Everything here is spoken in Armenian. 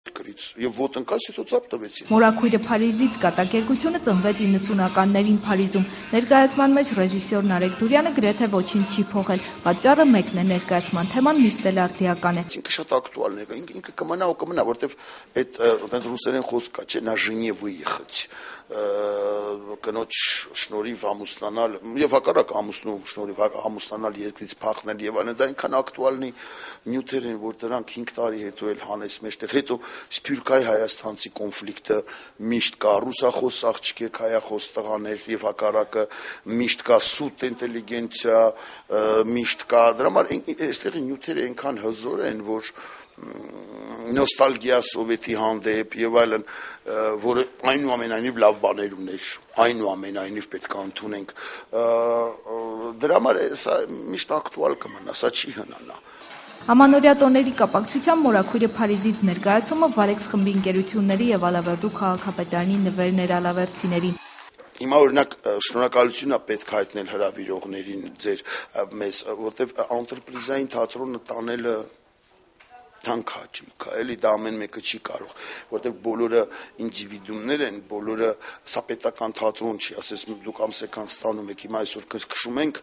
Եվ ոտնկաց հետո ծափ տվեցին։ Մորաքույրը Փարիզից կատակերգությունը ծնվեց 90-ականներին Փարիզում։ Ներկայացման մեջ ռեժիսոր Նարեկ Դուրյանը գրեթե ոչինչ չի փոխել։ Պատճառը մեկն է՝ ներկայացման թեման միշտ էլ արդիական է։ Ինքը շատ ակտուալ է, ինքը կմնա, որտեվ այդ այնպես ռուսերեն խոսք կա, չէ, նա ժնիե выехать, կնոջ շնորհիվ ամուսնանալ եւ հակառակ ամուսնու շնորհիվ ամուսնանալ, երկրից փախնել եւ այլն, դա այնքան ակտուալնի նյութեր են, որ դրանք 5 տարի հետո էլ հանես մեջտեղ, հետո Սփյուռքայի հայաստանցի կոնֆլիկտը միշտ կա, ռուսախոս աղջիկ հայախոս տղաներ եւ հակառակը միշտ կա, սուտ ինտելիգենցիա միշտ կա, դրա համար այստեղի նյութերը այնքան հզոր են, որ նոստալգիա սովետի հանդեպ եւ այլն, որը այնուամենայնիվ լավ բաներ ուներ, այնուամենայնիվ պետք է ընդունենք, դրա համար սա միշտ ակտուալ կմնա, սա չի հնանա։ Ամանորյա տոների կապակցությամբ Մորաքույրը Փարիզից ներկայացումը Վարեքս խմբի ընկերությունների եւ Ալավերդու քաղաքապետարանի նվերներ ալավերդցիներին։ Հիմա օրինակ շնորհակալություն է պետք հայտնել հրավիրողներին մեզ, որտեվ անտրպրիզային թատրոնը տանելը թանկ հաճույք է, էլի դա ամեն մեկը չի կարող, որտեղ բոլորը ինդիվիդուումներ են, բոլորը սա պետական թատրոն չի, ասես դուք ամսական ստանում եք, հիմա այսօր քշում ենք